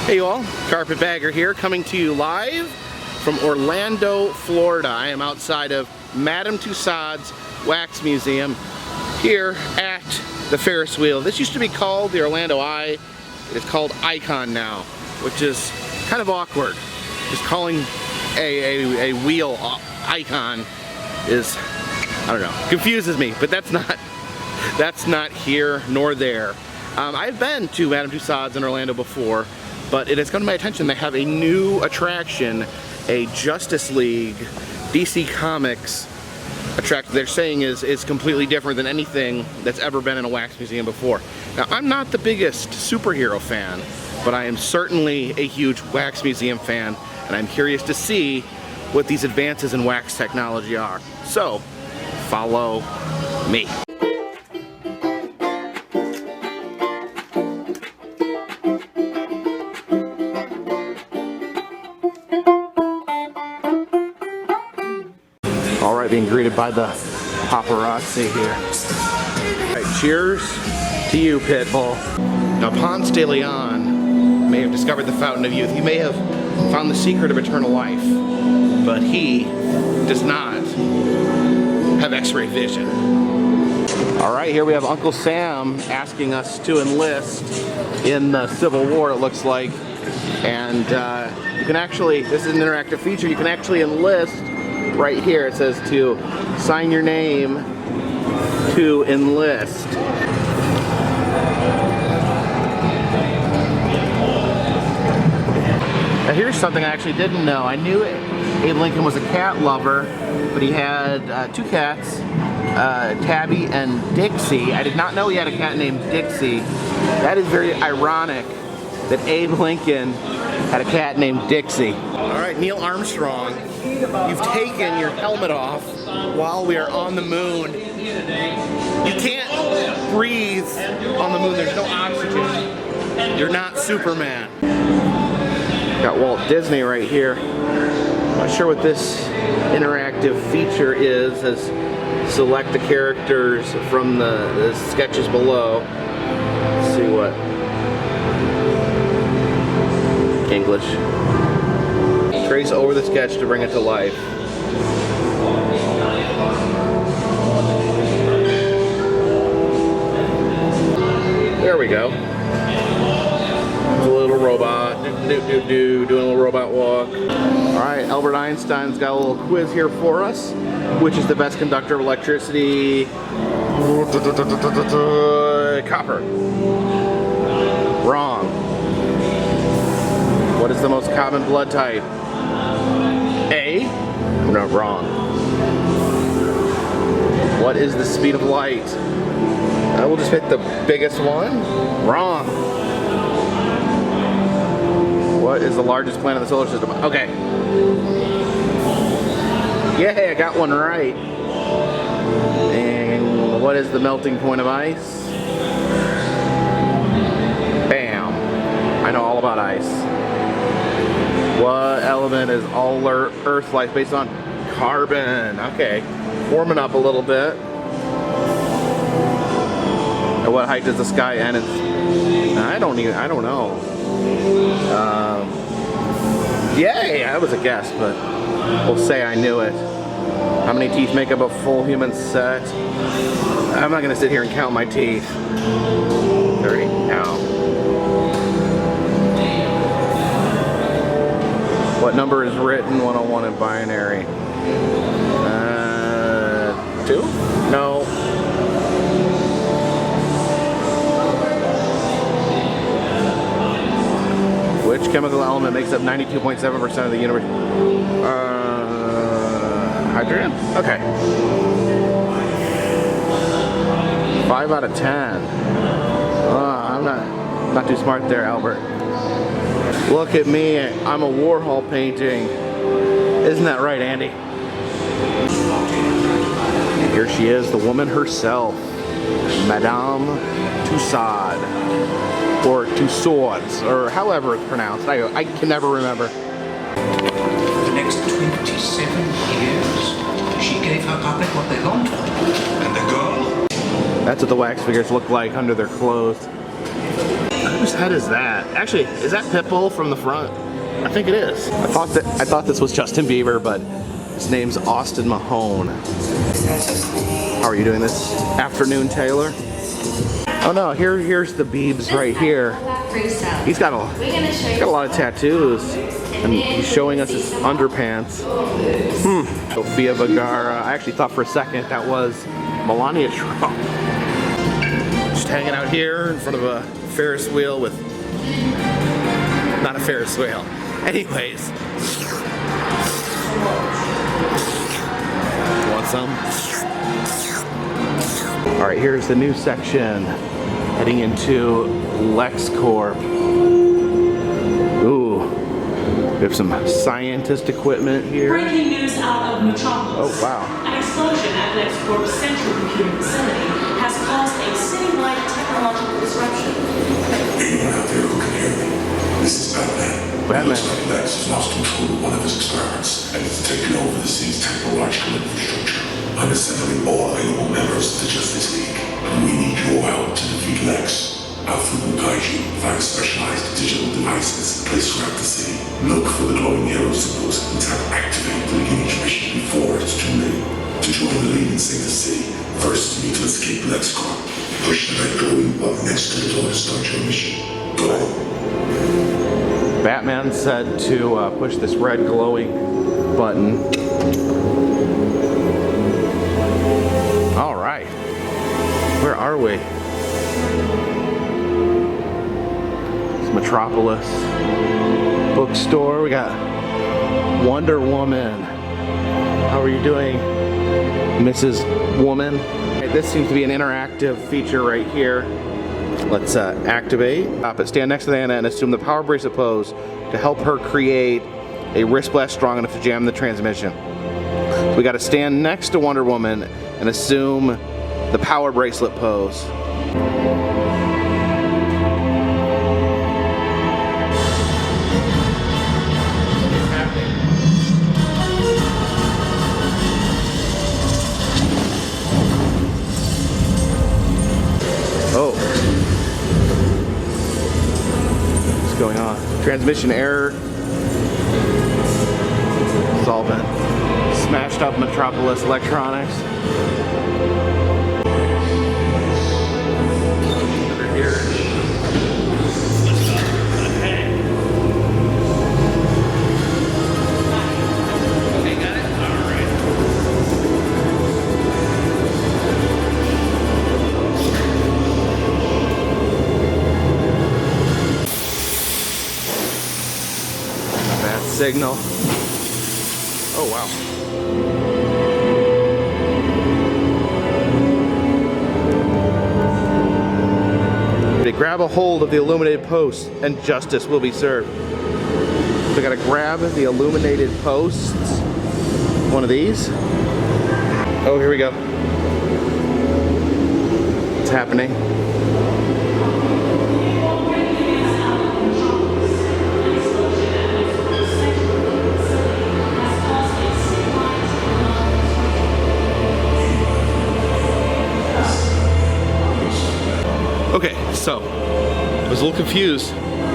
Hey you all, Carpetbagger here, coming to you live from Orlando, Florida. I am outside of Madame Tussauds Wax Museum here at the Ferris wheel. This used to be called the Orlando Eye. It is called Icon now, which is kind of awkward. Just calling a wheel icon is, I don't know, confuses me, but that's not here nor there. I've been to Madame Tussauds in Orlando before, but it has come to my attention they have a new attraction, a Justice League DC Comics attraction. They're saying is completely different than anything that's ever been in a wax museum before. Now, I'm not the biggest superhero fan, but I am certainly a huge wax museum fan, and I'm curious to see what these advances in wax technology are. So, follow me. Alright, being greeted by the paparazzi here. Alright, cheers to you, Pitbull. Now, Ponce de Leon may have discovered the fountain of youth. He may have found the secret of eternal life, but he does not have X-ray vision. Alright, here we have Uncle Sam asking us to enlist in the Civil War, it looks like. And you can actually, this is an interactive feature, you can actually enlist right here. It says to sign your name to enlist. Now here's something I actually didn't know. I knew Abe Lincoln was a cat lover, but he had two cats, Tabby and Dixie. I did not know he had a cat named Dixie. That is very ironic that Abe Lincoln had a cat named Dixie. Alright, Neil Armstrong, you've taken your helmet off while we are on the moon. You can't breathe on the moon, there's no oxygen. You're not Superman. Got Walt Disney right here. Not sure what this interactive feature is, as select the characters from the sketches below. Let's see what English. Trace over the sketch to bring it to life. There we go. A little robot, doing a little robot walk. Alright, Albert Einstein's got a little quiz here for us. Which is the best conductor of electricity? Copper. Wrong. What is the most common blood type? A? No, wrong. What is the speed of light? I will just pick the biggest one. Wrong. What is the largest planet in the solar system? Okay. Yay, I got one right. And what is the melting point of ice? Bam. I know all about ice. What element is all Earth life based on? Carbon. Okay. Warming up a little bit. At what height does the sky end? I don't know. Yay! That was a guess, but we'll say I knew it. How many teeth make up a full human set? I'm not gonna sit here and count my teeth. 30. No. What number is written 101 in binary? 2? No. Which chemical element makes up 92.7% of the universe? Hydrogen? Okay. 5 out of 10. I'm not too smart there, Albert. Look at me, I'm a Warhol painting. Isn't that right, Andy? And here she is, the woman herself, Madame Tussauds, or Tussauds, or however it's pronounced. I can never remember. For the next 27 years, she gave her puppet what they longed for. And the girl? That's what the wax figures look like under their clothes. Whose head is that? Actually, is that Pitbull from the front? I think it is. I thought this was Justin Bieber, but his name's Austin Mahone. How are you doing this afternoon, Taylor? Oh no, here's the Biebs right here. He's got a lot of tattoos, and he's showing us his underpants. Sofia Vergara. I actually thought for a second that was Melania Trump. Just hanging out here in front of a Ferris wheel with, not a Ferris wheel. Anyways. Want some? All right, here's the new section. Heading into LexCorp. Ooh, we have some scientist equipment here. Breaking news out of Metropolis. Oh, wow. An explosion at LexCorp's central computing facility has caused a city-wide technological disruption. Anyone out there who can hear me? This is Batman. Batman. Looks like Lex has lost control of one of his experiments, and it's taken over the city's technological infrastructure. I'm assembling all available members of the Justice League. We need your help to defeat Lex. Alfred will guide you, find specialized digital devices placed throughout the city. Look for the glowing yellow symbols and tap activate to begin each mission before it's too late. To join the league and save the city, first you need to escape LexCorp. Push the red glowing button next to the door to start your mission. Go. Batman said to push this red glowing button. All right. Where are we? It's Metropolis bookstore. We got Wonder Woman. How are you doing, Mrs. Woman? This seems to be an interactive feature right here. Let's activate. Stop it. Stand next to Anna and assume the power bracelet pose to help her create a wrist blast strong enough to jam the transmission. So we got to stand next to Wonder Woman and assume the power bracelet pose. Oh. What's going on? Transmission error. Solvent. Smashed up Metropolis electronics. Over here. Okay, got it? Alright. Bad signal. Oh wow. To grab a hold of the illuminated post and justice will be served. So I gotta grab the illuminated posts. One of these. Oh, here we go. It's happening. Okay, so I was a little confused.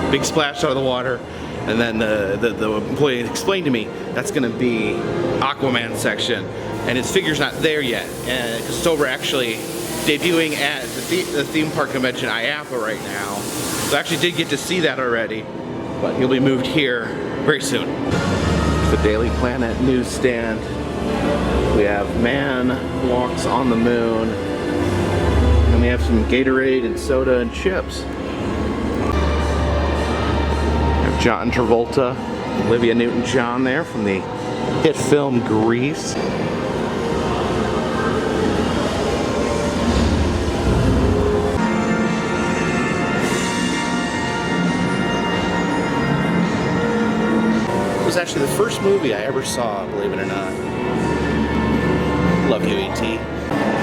Big splash out of the water, and then the employee explained to me that's going to be Aquaman section, and his figure's not there yet. And it's over actually debuting at the theme park convention IAPA right now. So I actually did get to see that already, but he'll be moved here very soon. The Daily Planet newsstand. We have Man Walks on the Moon. And we have some Gatorade and soda and chips. We have John Travolta, Olivia Newton-John there from the hit film Grease. It was actually the first movie I ever saw, believe it or not. Love you, E.T.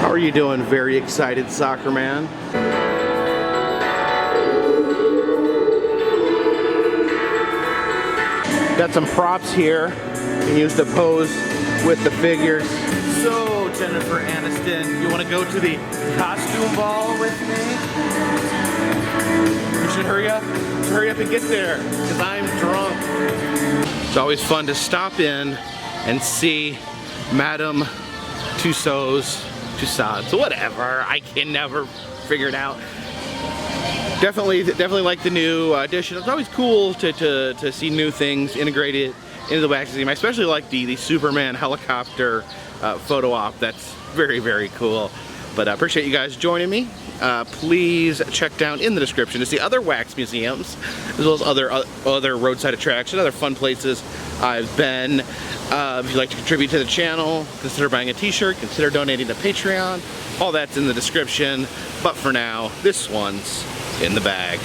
How are you doing, very excited soccer man? Got some props here. You can use the pose with the figures. So, Jennifer Aniston, you want to go to the costume ball with me? You should hurry up. to hurry up and get there because I'm drunk. It's always fun to stop in and see Madame Tussauds, whatever. I can never figure it out. Definitely like the new edition. It's always cool to see new things integrated into the wax museum. I especially like the Superman helicopter photo op. That's very, very cool. But I appreciate you guys joining me. Please check down in the description to see other wax museums, as well as other roadside attractions, other fun places I've been. If you'd like to contribute to the channel, consider buying a t-shirt, consider donating to Patreon. All that's in the description. But for now, this one's in the bag.